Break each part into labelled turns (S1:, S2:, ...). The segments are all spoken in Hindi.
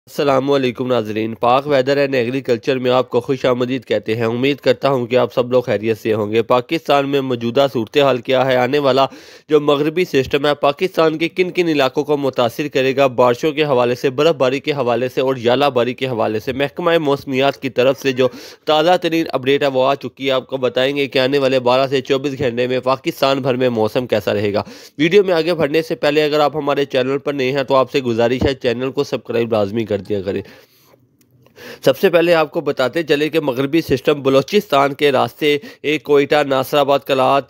S1: अस्सलामुअलैकुम नाजरीन। पाक वेदर एंड एग्रीकल्चर में आपको खुश आमदीद कहते हैं। उम्मीद करता हूं कि आप सब लोग खैरियत से होंगे। पाकिस्तान में मौजूदा सूरत हाल क्या है, आने वाला जो मगरबी सिस्टम है पाकिस्तान के किन किन इलाकों को मुतासिर करेगा, बारिशों के हवाले से, बर्फ़बारी के हवाले से और यालाबारी के हवाले से महकमा मौसमियात की तरफ से जो ताज़ा तरीन अपडेट है वो आ चुकी है। आपको बताएंगे कि आने वाले 12 से 24 घंटे में पाकिस्तान भर में मौसम कैसा रहेगा। वीडियो में आगे बढ़ने से पहले अगर आप हमारे चैनल पर नए हैं तो आपसे गुजारिश है चैनल को सब्सक्राइब लाजमी कर दिया करें। सबसे पहले आपको बताते चले कि मगरबी सिस्टम बलोचिस्तान के रास्ते कोयटा, नासराबाद, कलात,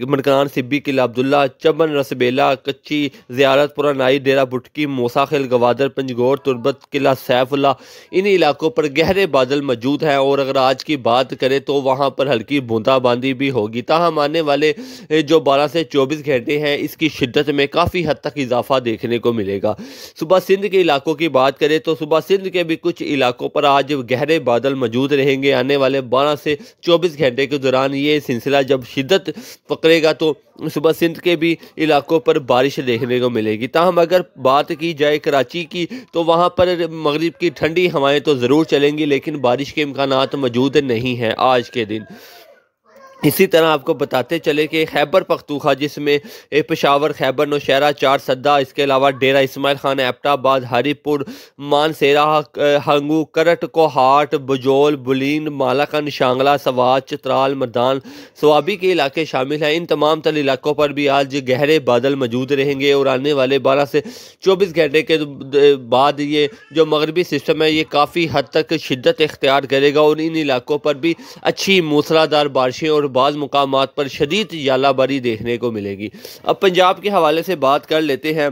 S1: मरकान, सिब्बी, किला अब्दुल्ला, चबन, रसबेला, कच्ची, ज़ियारतपुरा, नाई, डेरा बुटकी, मूसाखिल, गवादर, पंजगोर, तुरबत, किला सैफुल्ला, इन इलाकों पर गहरे बादल मौजूद हैं। और अगर आज की बात करें तो वहाँ पर हल्की बूंदाबांदी भी होगी। ताहम आने वाले जो 12 से 24 घंटे हैं इसकी शिद्दत में काफ़ी हद तक इजाफा देखने को मिलेगा। सुबह सिंध के इलाकों की बात करें तो सुबह सिंध के भी कुछ इलाकों पर आज गहरे बादल मौजूद रहेंगे। आने वाले 12 से 24 घंटे के दौरान ये सिलसिला जब शिद्दत पकड़ेगा तो सुबह सिंध के भी इलाकों पर बारिश देखने को मिलेगी। ताहम अगर बात की जाए कराची की तो वहाँ पर मगरिब की ठंडी हवाएं तो ज़रूर चलेंगी, लेकिन बारिश के इम्कानात मौजूद नहीं हैं आज के दिन। इसी तरह आपको बताते चले कि खैबर पख्तूनख्वा जिसमें पेशावर, खैबर, नौशहरा, चार सद्दा, इसके अलावा डेरा इस्माइल खान, एबटाबाद, हरीपुर, मानसेरा, हंगू, करट, कोहाट, बजोल, बुलीन, मालाकन, शांगला, सवात, चित्राल, मरदान, स्वाबी के इलाके शामिल हैं। इन तमाम तर इलाकों पर भी आज गहरे बादल मौजूद रहेंगे और आने वाले 12 से 24 घंटे के बाद ये जो मगरबी सिस्टम है ये काफ़ी हद तक शिद्दत इख्तियार करेगा और इन इलाकों पर भी अच्छी मूसलाधार बारिशें और बाज़ मुकामात पर शदीद यालाबारी देखने को मिलेगी। अब पंजाब के हवाले से बात कर लेते हैं।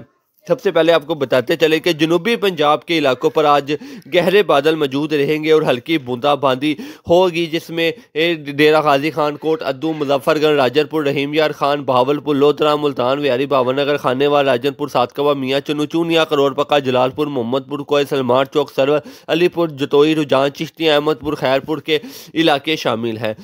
S1: सबसे पहले आपको बताते चले कि जनूबी पंजाब के इलाकों पर आज गहरे बादल मौजूद रहेंगे और हल्की बूंदाबांदी होगी, जिसमें डेरा गाजी खान कोट, अद्दू, मुजफ्फरगढ़, राजनपुर, रहीम यार खान, बहावलपुर, लोधरा, मुल्तान, व्यारी, भावनगर, खानेवाल, राजनपुर, सातकवा, मियाँ चुनू, चूनिया, करोड़पक्का, जलालपुर, मोहम्मदपुर, कोय, सलमान चौक, सरवर, अलीपुर, जतोई, रुझान, चिश्ती, अहमदपुर, खैरपुर के इलाके शामिल हैं।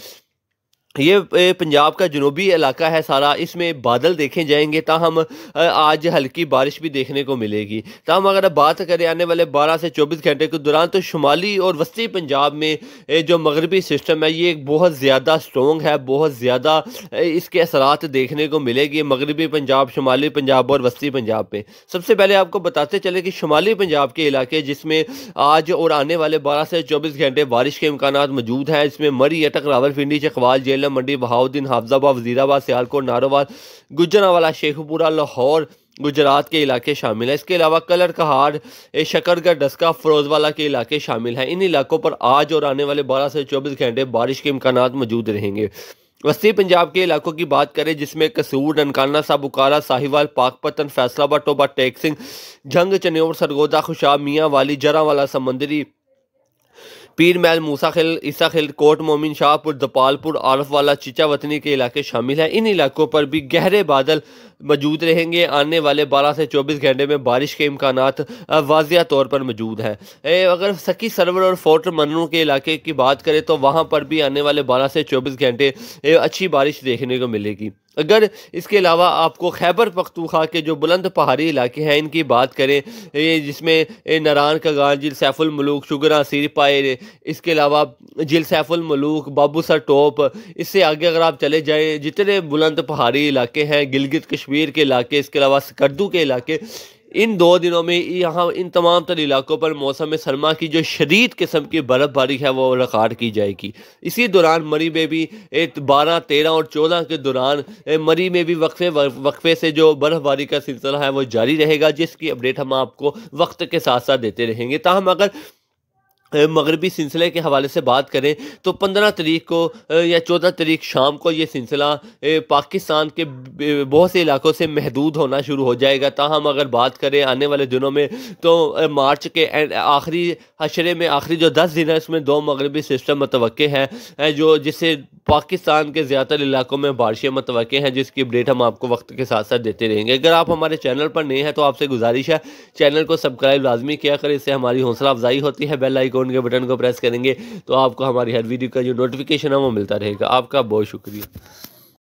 S1: ये पंजाब का जनूबी इलाका है सारा, इसमें बादल देखे जाएंगे। ताहम आज हल्की बारिश भी देखने को मिलेगी। ताहम अगर बात करें आने वाले 12 से 24 घंटे के दौरान तो शुमाली और वस्ती पंजाब में जो मगरबी सिस्टम है ये बहुत ज़्यादा स्ट्रॉन्ग है, बहुत ज़्यादा इसके असरात देखने को मिलेगी मगरबी पंजाब, शुमाली पंजाब और वस्ती पंजाब में। सबसे पहले आपको बताते चले कि शुमाली पंजाब के इलाके जिसमें आज और आने वाले 12 से 24 घंटे बारिश के इम्कान मौजूद हैं, इसमें मरी, अटक, रावलपिंडी, चकवाल, जेल मंडी, बहाउद्दीन, हाफजाबाद, वजीराबाद, सियालकोट, नारोवाल, गुजरांवाला, शेखपुरा, लाहौर, गुजरात के इलाके शामिल हैं। इसके अलावा कलर, कहाड़, शकरगढ़, डस्का, फिरोजवाला के इलाके शामिल हैं। इन इलाकों पर आज और आने वाले 12 से 24 घंटे बारिश के इम्कानात मौजूद रहेंगे। वस्ती पंजाब के इलाकों की बात करें जिसमें कसूर, ननकाना, साबुकारा, साहिवाल, पाकपतन, फैसलाबाद, टोबा, टेकसिंग, झंग, चन्योर, सरगोदा, खुशाब, मियाँ वाली, जरावाला, समंदरी, पीर महल, मूसाखिल, ईसाखिल, कोट मोमिन, शाहपुर, दपालपुर, आरफवाला, चिचा वतनी के इलाके शामिल हैं। इन इलाकों पर भी गहरे बादल मौजूद रहेंगे। आने वाले 12 से 24 घंटे में बारिश के इम्कानात वाज़िया तौर पर मौजूद हैं। अगर सकी, सरवर और फोर्ट मन्नू के इलाके की बात करें तो वहाँ पर भी आने वाले 12 से 24 घंटे अच्छी बारिश देखने को मिलेगी। अगर इसके अलावा आपको खैबर पख्तूनख्वा के जो बुलंद पहाड़ी इलाके हैं इनकी बात करें जिसमें नारान का गान, जिल सैफुल मलूक, शुगरा, सिरपाए, इसके अलावा जिल सैफुल मलूक, बाबूसर टॉप, इससे आगे अगर आप चले जाएं जितने बुलंद पहाड़ी इलाके हैं, गिलगित कश्मीर के इलाके, इसके अलावा स्कर्दू के इलाके, इन 2 दिनों में यहाँ इन तमाम तर इलाकों पर मौसम सरमा की जो शदीद किस्म की बर्फ़बारी है वो रिकॉर्ड की जाएगी। इसी दौरान मरी में भी 12, 13 और 14 के दौरान मरी में भी वक्फे से जो बर्फ़बारी का सिलसिला है वो जारी रहेगा, जिसकी अपडेट हम आपको वक्त के साथ साथ देते रहेंगे। ताहम अगर मगरबी सिलसिले के हवाले से बात करें तो 15 तारीख को या 14 तारीख शाम को ये सिलसिला पाकिस्तान के बहुत से इलाकों से महदूद होना शुरू हो जाएगा। ताहम अगर बात करें आने वाले दिनों में तो मार्च के आखिरी हशरे में आखिरी जो 10 दिन है इसमें 2 मगरबी सिस्टम मतवक्के हैं जो जिससे पाकिस्तान के ज़्यादातर इलाकों में बारिशें मतवक्के हैं, जिसकी अपडेट हम आपको वक्त के साथ साथ देते रहेंगे। अगर आप हमारे चैनल पर नए हैं तो आपसे गुजारिश है चैनल को सब्सक्राइब लाजमी किया करें, इससे हमारी हौसला अफजाई होती है। बेल आइकॉन के बटन को प्रेस करेंगे तो आपको हमारी हर वीडियो का जो नोटिफिकेशन है वो मिलता रहेगा। आपका बहुत शुक्रिया।